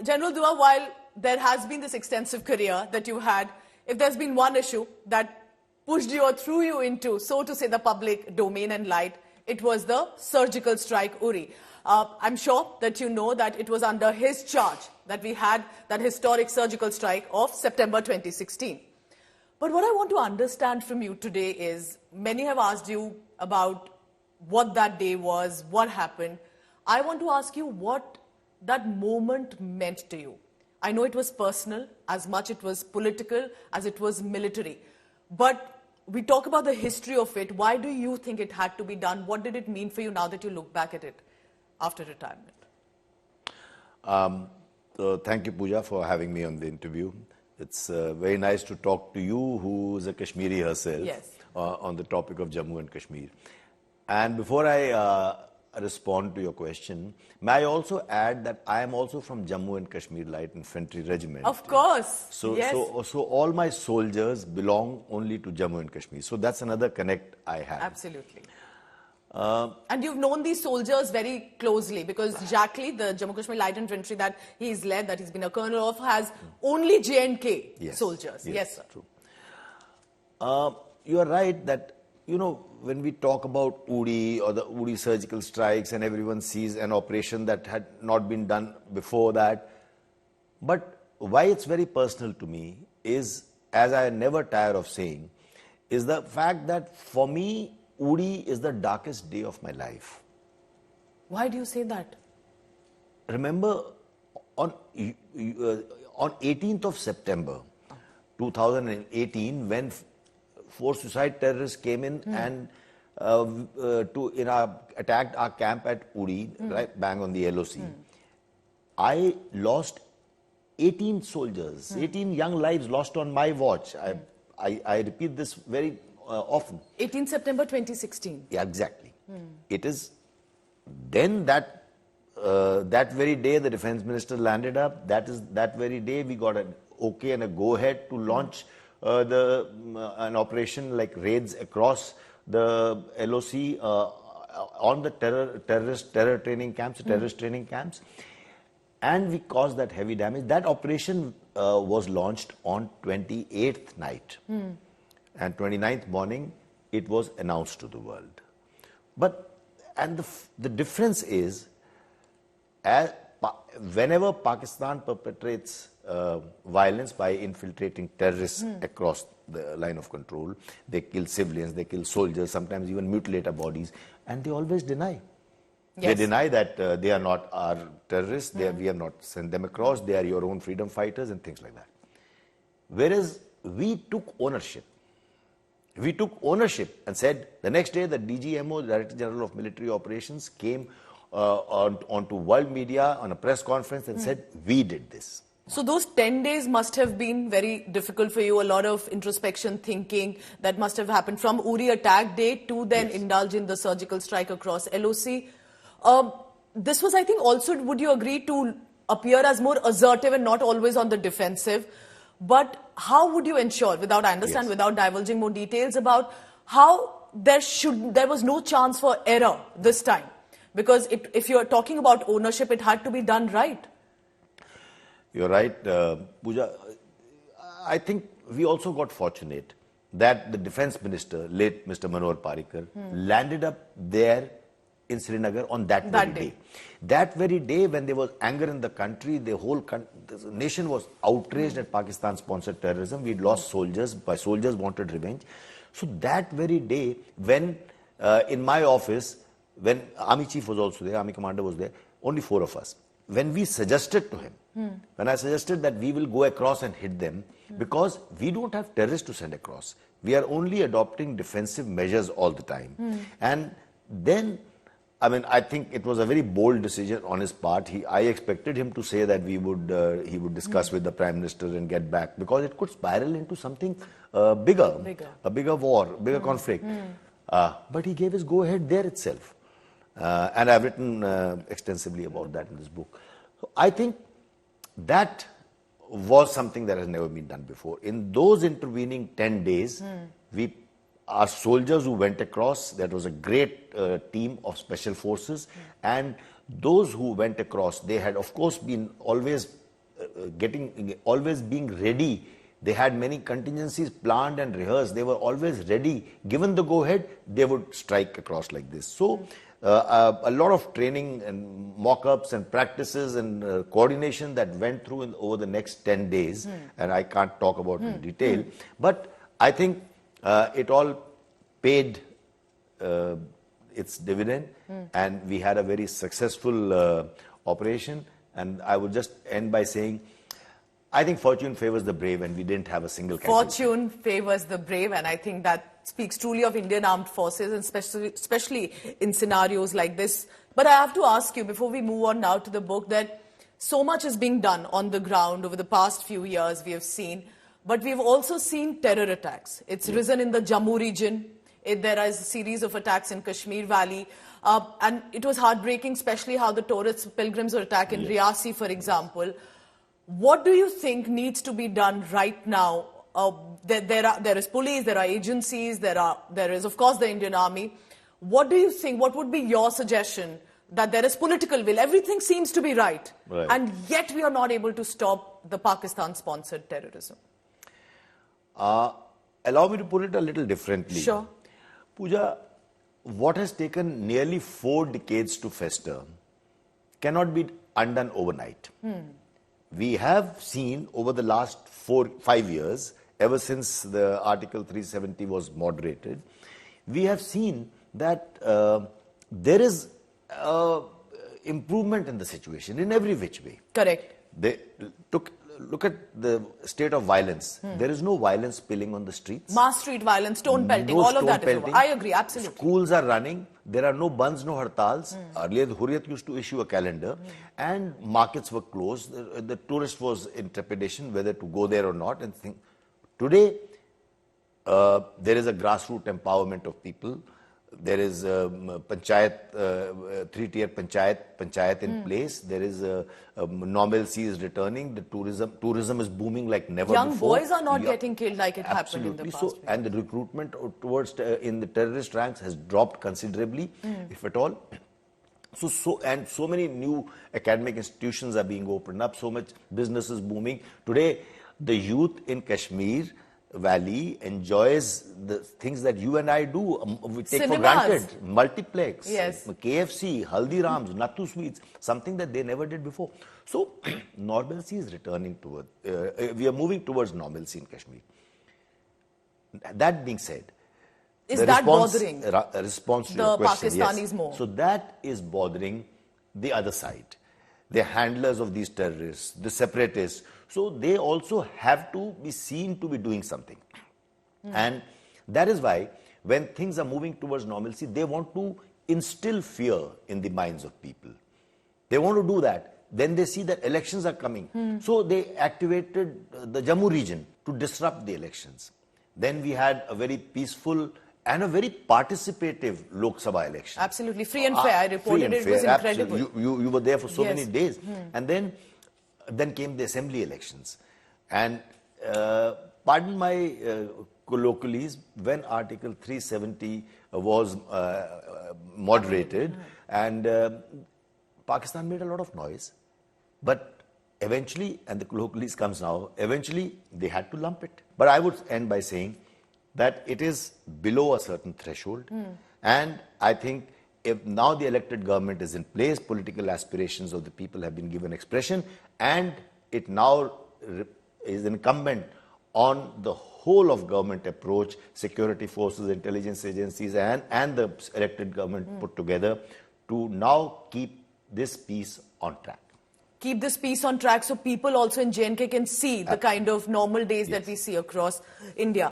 General Dua, while there has been this extensive career that you had, if there's been one issue that pushed you or threw you into, so to say, the public domain and light, it was the surgical strike Uri. I'm sure that you know that it was under his charge that we had that historic surgical strike of September 2016. But what I want to understand from you today is, many have asked you about what that day was, what happened. I want to ask you what that moment meant to you. I know it was personal, as much it was political as it was military. But we talk about the history of it. Why do you think it had to be done? What did it mean for you now that you look back at it after retirement? So thank you, Pooja, for having me on the interview. It's very nice to talk to you, who is a Kashmiri herself, yes, on the topic of Jammu and Kashmir. And before I respond to your question, may I also add that I am also from Jammu and Kashmir Light Infantry Regiment. Of course. So, yes. so all my soldiers belong only to Jammu and Kashmir. So that's another connect I have. Absolutely. And you've known these soldiers very closely, because Jackley, the Jammu Kashmir Light Infantry that he's led, that he's been a colonel of, has only J&K yes. soldiers. Yes, sir. True. You are right that, you know, when we talk about Uri or the Uri surgical strikes, and everyone sees an operation that had not been done before that. But why it's very personal to me is, as I never tire of saying, is the fact that for me, Uri is the darkest day of my life. Why do you say that? Remember, on 18th of September 2018, when four suicide terrorists came in and attacked our camp at Uri, right bang on the LOC. I lost 18 soldiers, 18 young lives lost on my watch. I repeat this very often. 18 September 2016. Yeah, exactly. It is then that that very day the defense minister landed up. That very day we got an okay and a go ahead to launch an operation like raids across the LOC on the terrorist training camps, and we caused that heavy damage. That operation was launched on 28th night, and 29th morning it was announced to the world. And the difference is, whenever Pakistan perpetrates violence by infiltrating terrorists across the line of control, they kill civilians, they kill soldiers, sometimes even mutilate our bodies, and they always deny. Yes. They deny that they are not our terrorists, we have not sent them across, they are your own freedom fighters and things like that. Whereas we took ownership. We took ownership and said, the next day the DGMO, the Director General of Military Operations, came onto world media on a press conference and said, we did this. So those 10 days must have been very difficult for you, a lot of introspection, thinking that must have happened from Uri attack day to then indulge in the surgical strike across LOC. This was, I think, also, would you agree, to appear as more assertive and not always on the defensive? But how would you ensure, without, I understand, without divulging more details, about how there was no chance for error this time? Because if you're talking about ownership, it had to be done right. You're right, Pooja. I think we also got fortunate that the defense minister, late Mr. Manohar Parrikar, landed up there in Srinagar on that very day. That very day, when there was anger in the country, the nation was outraged at Pakistan-sponsored terrorism. We'd lost soldiers, soldiers wanted revenge. So that very day, when in my office, when Army Chief was also there, Army Commander was there, only 4 of us. When we suggested to him, when I suggested that we will go across and hit them, because we don't have terrorists to send across. We are only adopting defensive measures all the time. And then, I mean, I think it was a very bold decision on his part. I expected him to say that he would discuss with the Prime Minister and get back, because it could spiral into something bigger, a bigger war, bigger conflict. But he gave his go-ahead there itself. And I've written extensively about that in this book. So I think that was something that has never been done before. In those intervening 10 days, our soldiers who went across, that was a great team of special forces, and those who went across, they had of course been always always being ready. They had many contingencies planned and rehearsed. They were always ready. Given the go-ahead, they would strike across like this. So a lot of training and mock-ups and practices and coordination that went through over the next 10 days, and I can't talk about in detail, but I think it all paid its dividend, and we had a very successful operation. And I would just end by saying, I think fortune favors the brave, and we didn't have a single casualty. Fortune favors the brave, and I think that speaks truly of Indian Armed Forces, and especially in scenarios like this. But I have to ask you, before we move on now to the book, that so much is being done on the ground over the past few years, we have seen. But we've also seen terror attacks. It's risen in the Jammu region. There is a series of attacks in Kashmir Valley. And it was heartbreaking, especially how the tourists, pilgrims were attacked in Riyasi, for example. What do you think needs to be done right now? There is police, there are agencies, there is, of course, the Indian Army. What do you think, what would be your suggestion? That there is political will, everything seems to be right. And yet we are not able to stop the Pakistan-sponsored terrorism. Allow me to put it a little differently. Sure. Pooja, what has taken nearly 4 decades to fester cannot be undone overnight. We have seen over the last 4-5 years, ever since the Article 370 was moderated, we have seen that there is improvement in the situation in every which way. Correct. Look at the state of violence. There is no violence spilling on the streets. Mass street violence, stone pelting, all of that is over. I agree, absolutely. Schools are running. There are no bands, no hartals. Earlier, the Hurriyat used to issue a calendar, and markets were closed. The tourist was in trepidation whether to go there or not. And today, there is a grassroots empowerment of people. There is panchayat, 3-tier panchayat in place. There is normalcy is returning. The tourism is booming like never before. Young boys are not getting killed like it happened in the past. So, and the recruitment towards in the terrorist ranks has dropped considerably, if at all. So many new academic institutions are being opened up. So much business is booming. Today, the youth in Kashmir Valley enjoys the things that you and I do, we take for granted. Multiplex, KFC, Haldirams, Nattu sweets, something that they never did before. So, normalcy is returning toward, we are moving towards normalcy in Kashmir. That being said, is that bothering response to your question, Pakistanis more? So that is bothering the other side. The handlers of these terrorists, the separatists. So they also have to be seen to be doing something. And that is why when things are moving towards normalcy, they want to instill fear in the minds of people. They want to do that. Then they see that elections are coming. So they activated the Jammu region to disrupt the elections. Then we had a very peaceful and a very participative Lok Sabha election. Absolutely. Free and fair. I reported it was incredible. You were there for so many days. And then came the assembly elections. And pardon my colloquialism, when Article 370 was moderated, and Pakistan made a lot of noise, but eventually, and the colloquialism comes now, eventually they had to lump it. But I would end by saying that it is below a certain threshold, and I think if now the elected government is in place, political aspirations of the people have been given expression, and it now is incumbent on the whole of government approach, security forces, intelligence agencies, and the elected government put together to now keep this peace on track. Keep this peace on track so people also in J&K can see the kind of normal days that we see across India.